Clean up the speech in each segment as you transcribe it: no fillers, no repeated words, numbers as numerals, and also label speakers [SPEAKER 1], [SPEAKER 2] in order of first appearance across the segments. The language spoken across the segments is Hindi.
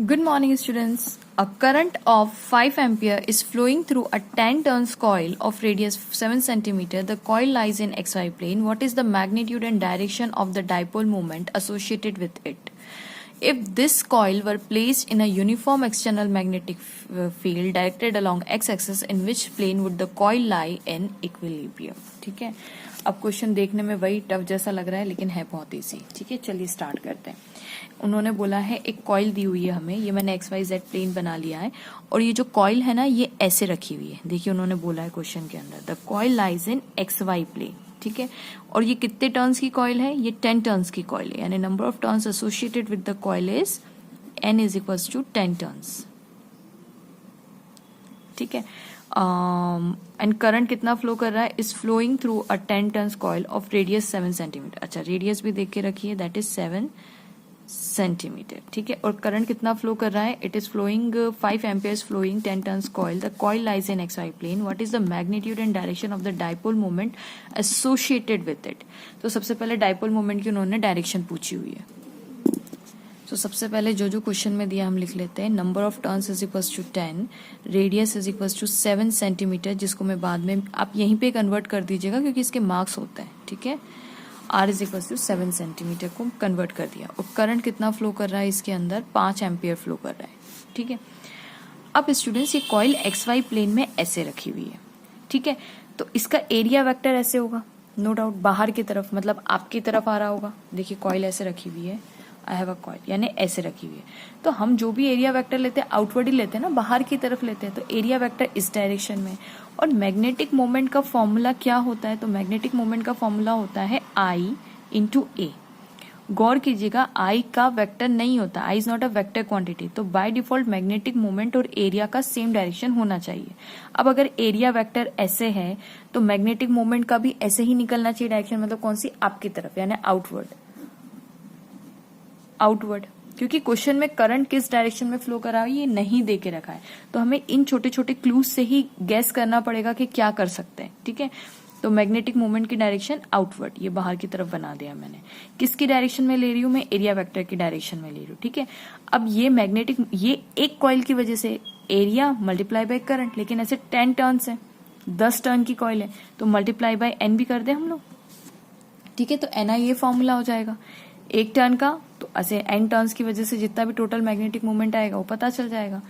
[SPEAKER 1] Good morning, students. A current of 5 ampere is flowing through a 10 turns coil of radius 7 centimeter. The coil lies in xy plane. What is the magnitude and direction of the dipole moment associated with it? If this coil were placed in a uniform external magnetic field directed along x-axis, in which plane would the coil lie in equilibrium? ठीक है, अब क्वेश्चन देखने में वही टफ जैसा लग रहा है लेकिन है बहुत इजी. ठीक है, चलिए स्टार्ट करते हैं. उन्होंने बोला है एक कॉइल दी हुई है हमें, ये मैंने एक्स वाई जेड प्लेन बना लिया है और ये जो कॉइल है ना ये ऐसे रखी हुई है. देखिए उन्होंने बोला है क्वेश्चन के अंदर the coil lies in x y plane. ठीक है, और ये कितने टर्न्स की कॉइल है? ये 10 टर्न्स की कॉइल है, यानी number of turns associated with the coil is n is equals to 10 turns. ठीक है, एंड करंट कितना फ्लो कर रहा है? Is flowing through a 10 turns coil of radius 7 centimetre. अच्छा, रेडियस भी देख के रखिए, दैट इज 7 सेंटीमीटर. ठीक है, और करंट कितना फ्लो कर रहा है? It is flowing 5 amperes flowing 10 turns coil. The coil lies in x y plane. What is the magnitude and direction of the dipole moment associated with it? तो सबसे पहले डाइपोल मोमेंट की उन्होंने डायरेक्शन पूछी हुई है. तो सबसे पहले जो जो क्वेश्चन में दिया हम लिख लेते हैं. Number of turns is equals to 10, radius is equals to 7 centimetre, जिसको मैं बाद में आप यहीं पे कन्वर्ट कर दीजिएगा क्योंकि इसके मार्क्स होते हैं. ठीक है, r is equals to 7 centimetre को कन्वर्ट कर दिया. और करंट कितना फ्लो कर रहा है इसके अंदर? 5 एम्पियर फ्लो कर रहा है. ठीक है, अब स्टूडेंट्स ये कॉइल एक्स वाई प्लेन में ऐसे रखी हुई है. ठीक है, तो इसका एरिया वेक्टर ऐसे होगा, नो डाउट बाहर की तरफ, मतलब आपकी तरफ आ रहा होगा. देखिए कॉइल ऐसे रखी हुई है, आई हैव अ कॉइल, यानी ऐसे रखी हुई है. तो हम जो भी एरिया वेक्टर लेते हैं आउटवर्ड ही लेते हैं ना, बाहर की तरफ लेते हैं. तो एरिया वेक्टर इस डायरेक्शन में. और मैग्नेटिक मोमेंट का फॉर्मूला क्या होता है? तो मैग्नेटिक मोमेंट का फॉर्मूला होता है I इंटू ए. गौर कीजिएगा, I का वेक्टर नहीं होता, I is not a vector quantity. तो बाय डिफॉल्ट मैग्नेटिक मोमेंट और एरिया का सेम डायरेक्शन होना चाहिए. अब अगर एरिया वेक्टर ऐसे है तो मैग्नेटिक मोमेंट का भी ऐसे ही निकलना चाहिए डायरेक्शन, मतलब कौन सी? आपकी तरफ, यानी आउटवर्ड. आउटवर्ड, क्योंकि क्वेश्चन में करंट किस डायरेक्शन में फ्लो कर रहा है ये नहीं दे के रखा है. तो हमें इन छोटे छोटे क्लूज से ही गैस करना पड़ेगा कि क्या कर सकते हैं. ठीक है, तो मैग्नेटिक मोमेंट की डायरेक्शन आउटवर्ड, ये बाहर की तरफ बना दिया मैंने. किसकी डायरेक्शन में ले रही हूँ मैं? एरिया वेक्टर की डायरेक्शन में ले रही हूँ. ठीक है, अब ये मैग्नेटिक, ये एक कॉइल की वजह से एरिया मल्टीप्लाई बाय करंट, लेकिन ऐसे 10 टर्न्स है, 10 टर्न की कॉइल है, तो मल्टीप्लाई बाय n भी कर दे हम लोग. ठीक है, तो NI ये फॉर्मूला हो जाएगा एक टर्न का. तो ऐसे n टर्न्स की वजह से जितना भी टोटल मैग्नेटिक मोमेंट आएगा वो पता चल जाएगा.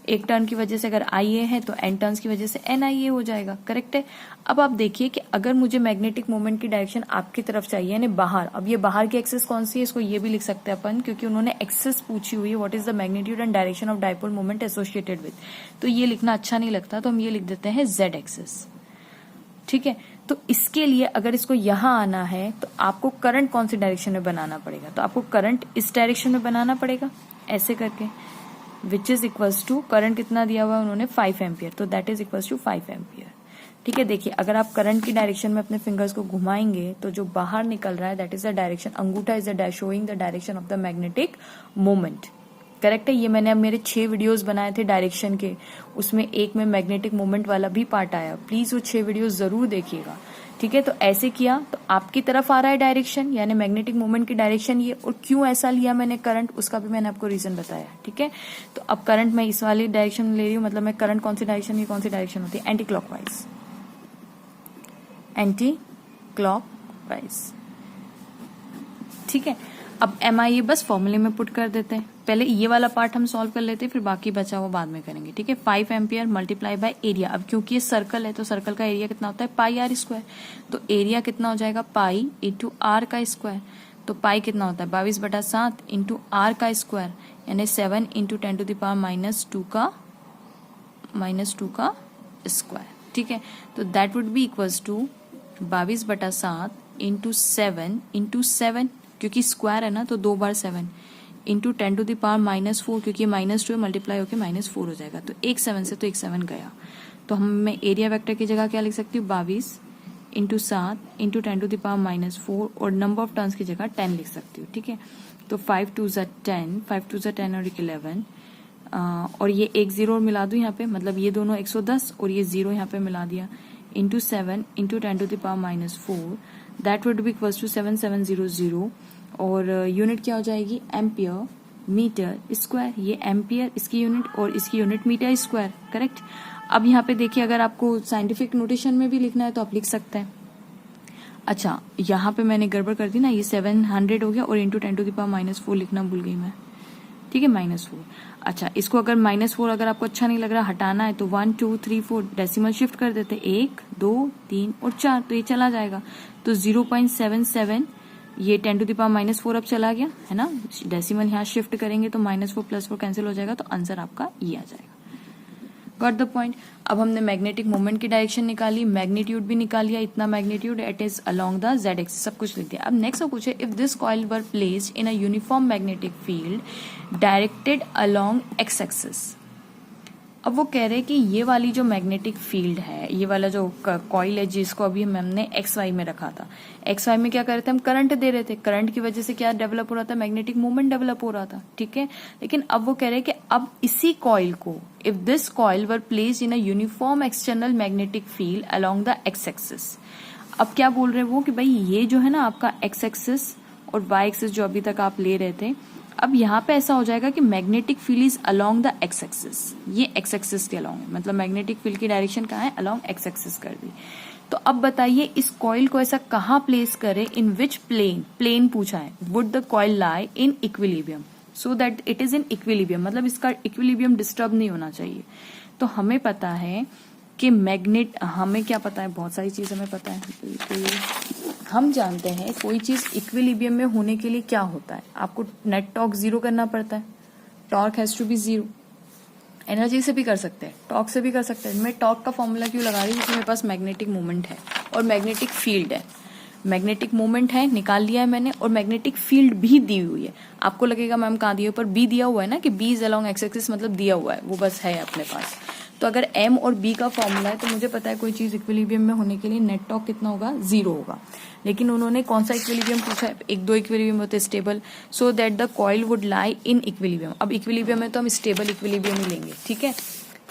[SPEAKER 1] एक टर्न की वजह से अगर IA है तो n टर्न्स की वजह से NIA हो जाएगा. करेक्ट है. अब आप देखिए कि अगर मुझे मैग्नेटिक मोमेंट की डायरेक्शन आपकी तरफ चाहिए यानी बाहर, अब ये बाहर की एक्सिस कौन सी है? इसको ये भी लिख सकते हैं अपन, क्योंकि उन्होंने एक्सिस पूछी हुई है. What is the magnitude and direction of dipole moment associated with. तो ये लिखना अच्छा नहीं लगता, तो हम ये लिख देते हैं Z एक्सिस. ठीक है, तो इसके लिए अगर इसको यहां आना है तो आपको करंट कौन सी डायरेक्शन में बनाना पड़ेगा? तो आपको करंट इस डायरेक्शन में बनाना पड़ेगा ऐसे करके, which is equals to, current कितना दिया हुआ है उन्होंने? 5 एम्पियर, तो that is equals to 5 ampere. ठीक है, देखिए अगर आप करंट की डायरेक्शन में अपने फिंगर्स को घुमाएंगे तो जो बाहर निकल रहा है दैट इज द डायरेक्शन, अंगूठा is the showing the direction of the magnetic moment. Correct है, ये मैंने अब मेरे 6 वीडियोस बनाए थे डायरेक्शन के, उसमें एक में मैग्नेटिक मोमेंट वाला भी पार्ट आया. प्लीज वो 6 वीडियोस जरूर देखिएगा. ठीक है, तो ऐसे किया तो आपकी तरफ आ रहा है डायरेक्शन, यानी मैग्नेटिक मोमेंट की डायरेक्शन ये. और क्यों ऐसा लिया मैंने करंट, उसका भी मैंने आपको रीजन बताया. ठीक है, तो अब करंट मैं इस वाली डायरेक्शन में ले रही हूँ, मतलब मैं करंट कौन सी डायरेक्शन, ये कौन सी डायरेक्शन होती है? Anti clockwise. Anti clockwise. ठीक है, अब MIA बस फॉर्मूले में पुट कर देते हैं. पहले ये वाला पार्ट हम सॉल्व कर लेते हैं, फिर बाकी बचा हुआ बाद में करेंगे. ठीक है, 5 एम्पियर मल्टीप्लाई बाय एरिया. अब क्योंकि ये सर्कल है तो सर्कल का एरिया कितना होता है? पाई आर स्क्वायर. तो एरिया कितना हो जाएगा? पाई इंटू आर का स्क्वायर. तो पाई कितना होता है? 22/7 इंटू आर का स्क्वायर, यानी 7 इंटू 10 टू द पावर -2 का स्क्वायर. ठीक है, तो that would be equals to 22/7 into 7 into 7, क्योंकि स्क्वायर है ना तो 2 बार 7 इंटू 10 टू द पावर -4, क्योंकि -2 मल्टीप्लाई होकर -4 हो जाएगा. तो एक 7 से तो एक 7 गया. तो हम मैं एरिया वेक्टर की जगह क्या लिख सकती हूँ? 22 into 7 into 10 to the power -4, और नंबर ऑफ टर्न्स की जगह 10 लिख सकती हूँ. ठीक है, तो 5 2 ज़ा 10, 5 2 ज़ा 10 और 11, और ये एक 0 मिला दूं यहाँ पे, मतलब ये दोनों 110 और ये 0 यहाँ पे मिला दिया, into 7 into 10 to the power -4, that would be equals to 7700. और यूनिट क्या हो जाएगी? एम्पियर मीटर स्क्वायर, ये एम्पियर इसकी यूनिट और इसकी यूनिट मीटर स्क्वायर, करेक्ट। अब यहाँ पे देखिए, अगर आपको साइंटिफिक नोटेशन में भी लिखना है तो आप लिख सकते हैं। अच्छा, यहाँ पे मैंने गड़बड़ कर दी ना, ये 700 हो गया और इंटू 10⁻⁴ लिखना भूल गई मैं, ठीक है, -4। अच्छा, इसको अगर -4 अगर आपको अच्छा नहीं लग रहा, हटाना है तो 1 2 3 4 डेसिमल शिफ्ट कर देते, 1 2 3 और 4, तो ये चला जाएगा। तो 0.77 ये 10⁻⁴ अब चला गया है ना, डेसिमल यहाँ शिफ्ट करेंगे तो -4 + 4 कैंसिल हो जाएगा, तो आंसर आपका ये आ जाएगा। Got the point. अब हमने मैग्नेटिक मोमेंट की डायरेक्शन निकाली, मैग्नीट्यूड भी निकाल लिया, इतना magnitude it is along the z axis, सब कुछ लिख दिया। अब नेक्स्ट पूछे, if this coil were placed in a uniform magnetic field directed along x axis. अब वो कह रहे हैं कि ये वाली जो मैग्नेटिक फील्ड है, ये वाला जो कॉइल है जिसको अभी हमने एक्स वाई में रखा था, एक्स वाई में क्या कर रहे थे हम, करंट दे रहे थे, करंट की वजह से क्या डेवलप हो रहा था, मैग्नेटिक मूवमेंट डेवलप हो रहा था, ठीक है। लेकिन अब वो कह रहे हैं कि अब इसी कॉइल को, if this coil were placed in a uniform external magnetic field along the x axis. अब क्या बोल रहे हैं वो कि भाई ये जो है ना आपका एक्स एक्सिस और वाई एक्सिस जो अभी तक आप ले रहे थे, अब यहाँ पे ऐसा हो जाएगा कि magnetic field is along the x axis, ये एक्स एक्सिस के अलोंग है, मतलब मैग्नेटिक फील्ड की डायरेक्शन कहाँ है, अलोंग एक्स एक्सिस कर दी। तो अब बताइए इस कॉइल को ऐसा कहाँ प्लेस करें, इन विच प्लेन, प्लेन पूछा है, would the coil lie in equilibrium so that it is in equilibrium, मतलब इसका इक्विलिब्रियम डिस्टर्ब नहीं होना चाहिए। तो हमें पता है कि हमें क्या पता है, बहुत सारी चीज हमें पता है, हम जानते हैं कोई चीज इक्विलिब्रियम में होने के लिए क्या होता है, आपको नेट टॉर्क 0 करना पड़ता है, torque has to be 0। Energy से भी कर सकते हैं, टॉर्क से भी कर सकते हैं। मैं टॉर्क का फॉर्मूला क्यों लगा रही हूँ, क्योंकि मेरे पास मैग्नेटिक मोमेंट है और मैग्नेटिक फील्ड है, मैग्नेटिक मोमेंट है निकाल लिया है मैंने, और मैग्नेटिक फील्ड भी दी हुई है। आपको लगेगा मैम कहाँ दिया, पर बी दिया हुआ है ना, कि B is along x axis, मतलब दिया हुआ है, वो बस है अपने पास। तो अगर m और b का फॉर्मूला है तो मुझे पता है कोई चीज इक्विलिब्रियम में होने के लिए नेट टॉर्क कितना होगा, 0 होगा। लेकिन उन्होंने कौन सा इक्विलिब्रियम पूछा है, 1-2 इक्विलिब्रियम होते हैं stable, so that the coil would lie in equilibrium. अब इक्विलिब्रियम में तो हम स्टेबल इक्विलिब्रियम ही लेंगे, ठीक है।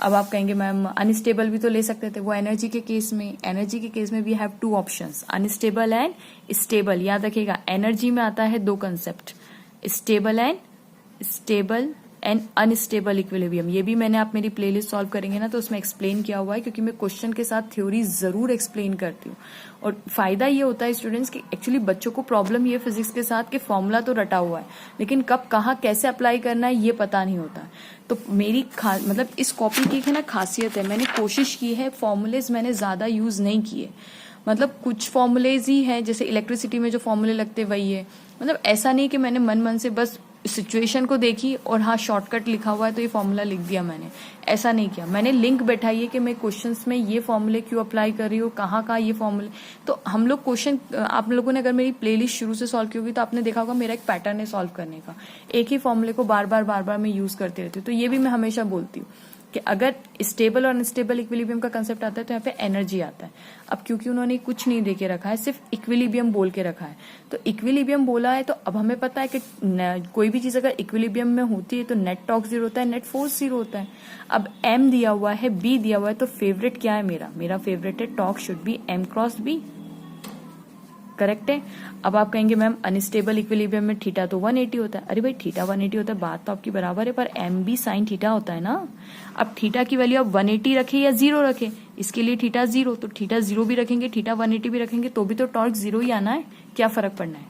[SPEAKER 1] अब आप कहेंगे मैम अनस्टेबल भी तो ले सकते थे, वो एनर्जी के केस में, एनर्जी के केस में we have 2 options, unstable and stable. याद रखिएगा एनर्जी में आता है 2 concept, stable and unstable equilibrium. ये भी मैंने, आप मेरी प्लेलिस्ट सॉल्व करेंगे ना तो उसमें एक्सप्लेन किया हुआ है, क्योंकि मैं क्वेश्चन के साथ थ्योरी जरूर एक्सप्लेन करती हूँ। और फायदा ये होता है स्टूडेंट्स कि एक्चुअली बच्चों को प्रॉब्लम ये फिजिक्स के साथ कि फॉर्मूला तो रटा हुआ है, लेकिन कब कहाँ कैसे अप्लाई करना है ये पता नहीं होता। तो मेरी मतलब इस कॉपी की है ना खासियत है, मैंने कोशिश की है, फॉर्मूलेज मैंने ज्यादा यूज नहीं किए, मतलब कुछ फॉर्मूलेज ही है, जैसे इलेक्ट्रिसिटी में जो फॉर्मूले लगते वही है। मतलब ऐसा नहीं कि मैंने मन से बस सिचुएशन को देखी और हाँ शॉर्टकट लिखा हुआ है तो ये फॉर्मूला लिख दिया, मैंने ऐसा नहीं किया। मैंने लिंक बैठाई है कि मैं क्वेश्चंस में ये फॉर्मूले क्यों अप्लाई कर रही हूँ, कहाँ ये फॉर्मूले। तो हम लोग क्वेश्चन, आप लोगों ने अगर मेरी प्लेलिस्ट शुरू से सॉल्व की होगी तो आपने देखा होगा मेरा एक पैटर्न है सॉल्व करने का, एक ही फॉर्मूले को बार बार मैं यूज करती रहती हूँ। तो ये भी मैं हमेशा बोलती हूँ कि अगर स्टेबल और अनस्टेबल इक्विलिब्रियम का कंसेप्ट आता है तो यहाँ पे एनर्जी आता है। अब क्योंकि उन्होंने कुछ नहीं देके रखा है, सिर्फ इक्विलिब्रियम बोल के रखा है, तो इक्विलिब्रियम बोला है तो अब हमें पता है कि कोई भी चीज अगर इक्विलिब्रियम में होती है तो नेट टॉर्क 0 होता है, नेट फोर्स 0 होता है। अब m दिया हुआ है, b दिया हुआ है, तो फेवरेट क्या है मेरा फेवरेट है torque should be m cross b, correct है। अब आप कहेंगे मैम अनस्टेबल इक्विलिब्रियम में थीटा तो 180 होता है। अरे भाई थीटा 180 होता है, बात तो आपकी बराबर है, पर एम भी साइन थीटा होता है ना। अब थीटा की वैल्यू आप 180 रखे या 0 रखे, इसके लिए थीटा 0, तो थीटा 0 भी रखेंगे, थीटा 180 भी रखेंगे तो भी तो टॉर्क 0 ही आना है, क्या फर्क पड़ना है।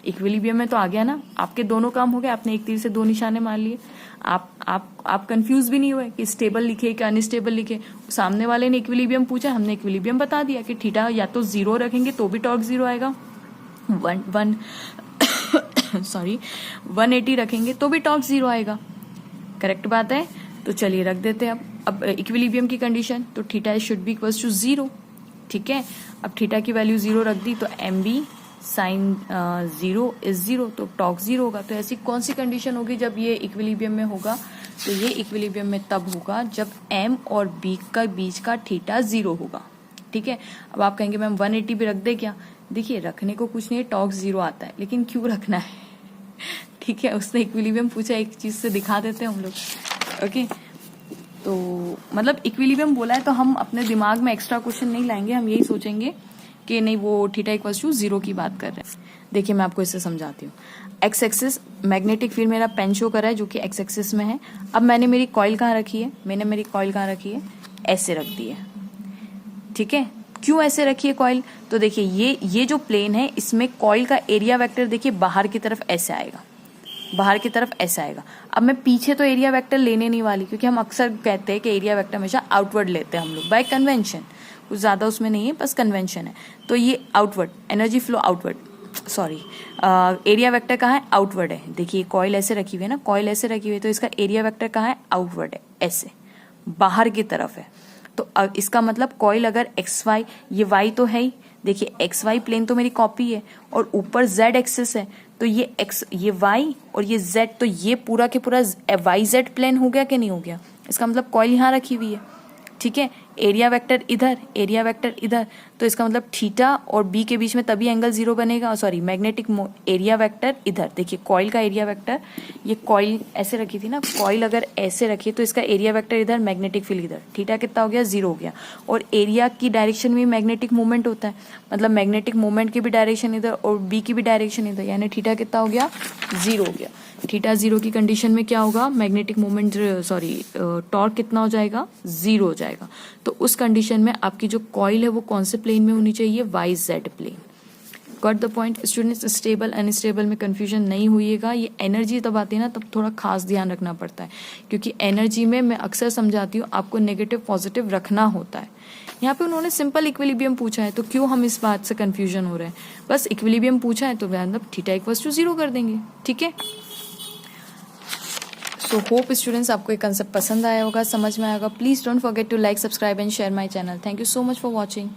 [SPEAKER 1] इक्विलिब्रियम में तो आ गया ना, आपके दोनों काम हो गए, आपने एक तीर से 2 निशाने मार लिए। आप कंफ्यूज भी नहीं हुए कि स्टेबल लिखे कि अनस्टेबल लिखे। सामने वाले ने इक्विलिब्रियम पूछा, हमने इक्विलिब्रियम बता दिया कि थीटा या तो 0 रखेंगे तो भी टॉर्क 0 आएगा, 180 रखेंगे तो भी टॉर्क 0 आएगा, करेक्ट बात है। तो चलिए रख देते हैं अब इक्विलिब्रियम की कंडीशन, तो theta should be equals to 0, ठीक है। अब थीटा की वैल्यू 0 रख दी तो एम बी साइन 0 इज 0, तो टॉर्क 0 होगा। तो ऐसी कौन सी कंडीशन होगी जब ये इक्विलिब्रियम में होगा, तो ये इक्विलिब्रियम में तब होगा जब m और b का बीच का थीटा 0 होगा, ठीक है। अब आप कहेंगे मैम 180 भी रख दे क्या, देखिए रखने को कुछ नहीं है, टॉर्क 0 आता है, लेकिन क्यों रखना है, ठीक है। उसने इक्विलिब्रियम पूछा, एक चीज से दिखा देते हैं हम लोग, ओके। तो मतलब इक्विलिब्रियम बोला है तो हम अपने दिमाग में एक्स्ट्रा क्वेश्चन नहीं लाएंगे, हम यही सोचेंगे कि नहीं वो थीटा इक्वल्स टू 0 की बात कर रहे हैं। देखिए मैं आपको इससे समझाती हूँ। एक्स एक्सिस मैग्नेटिक फील्ड मेरा पेन शो कर रहा है जो कि एक्स एक्सिस में है। अब मैंने मेरी कॉइल कहाँ रखी है, मैंने मेरी कॉइल कहाँ रखी है, ऐसे रख दी है, ठीक है। क्यों ऐसे रखी है कॉइल, तो देखिए ये जो प्लेन है इसमें कॉइल का एरिया वेक्टर देखिए बाहर की तरफ ऐसे आएगा, बाहर की तरफ ऐसा आएगा। अब मैं पीछे तो एरिया वेक्टर लेने नहीं वाली, क्योंकि हम अक्सर कहते हैं कि एरिया वेक्टर हमेशा आउटवर्ड लेते हैं हम लोग बाय कन्वेंशन, कुछ ज़्यादा उसमें नहीं है, बस कन्वेंशन है। तो ये outward energy flow outward, sorry area vector कहाँ है, आउटवर्ड है। देखिए कॉइल ऐसे रखी हुई है ना, कॉइल ऐसे रखी हुई है, तो इसका एरिया वेक्टर कहाँ है, आउटवर्ड है, ऐसे बाहर की तरफ है। तो इसका मतलब कॉइल अगर एक्स वाई, ये वाई तो है ही, देखिए एक्स वाई प्लेन तो मेरी कॉपी है और ऊपर जेड एक्सिस है, तो ये एक्स, ये वाई और ये जेड, तो ये पूरा के पूरा वाई जेड प्लेन हो गया कि नहीं हो गया। इसका मतलब कॉइल यहाँ रखी हुई है, ठीक है। एरिया वेक्टर इधर, एरिया वेक्टर इधर, तो इसका मतलब थीटा और बी के बीच में तभी एंगल 0 बनेगा। सॉरी मैग्नेटिक एरिया वेक्टर इधर, देखिए कॉइल का एरिया वेक्टर, ये कॉइल ऐसे रखी थी ना, कॉइल अगर ऐसे रखी तो इसका एरिया वेक्टर इधर, मैग्नेटिक फील्ड इधर, थीटा कितना हो गया, 0 हो गया। और एरिया की डायरेक्शन में मैग्नेटिक मूवमेंट होता है, मतलब मैग्नेटिक मूवमेंट की भी डायरेक्शन इधर और बी की भी डायरेक्शन इधर, यानी थीटा कितना हो गया, 0 हो गया। थीटा 0 की कंडीशन में क्या होगा, मैग्नेटिक मोमेंट सॉरी टॉर्क कितना हो जाएगा, 0 हो जाएगा। तो उस कंडीशन में आपकी जो कॉइल है वो कौन से प्लेन में होनी चाहिए, Y Z plane. Got the point students. Stable unstable में कंफ्यूजन नहीं होइएगा। ये एनर्जी तब आती है ना, तब थोड़ा खास ध्यान रखना पड़ता है, क्योंकि एनर्जी में मैं अक्सर समझाती हूँ आपको नेगेटिव पॉजिटिव रखना होता है। यहाँ पे उन्होंने सिंपल इक्विलिब्रियम पूछा है, तो क्यों हम इस बात से कंफ्यूजन हो रहे हैं, बस इक्विलिब्रियम पूछा है तो मतलब थीटा इक्वल्स टू 0 कर देंगे, ठीक है। सो होप स्टूडेंट्स आपको ये कंसेप्ट पसंद आया होगा, समझ में आएगा। Please don't forget to like, subscribe and share my channel. Thank you so much for watching.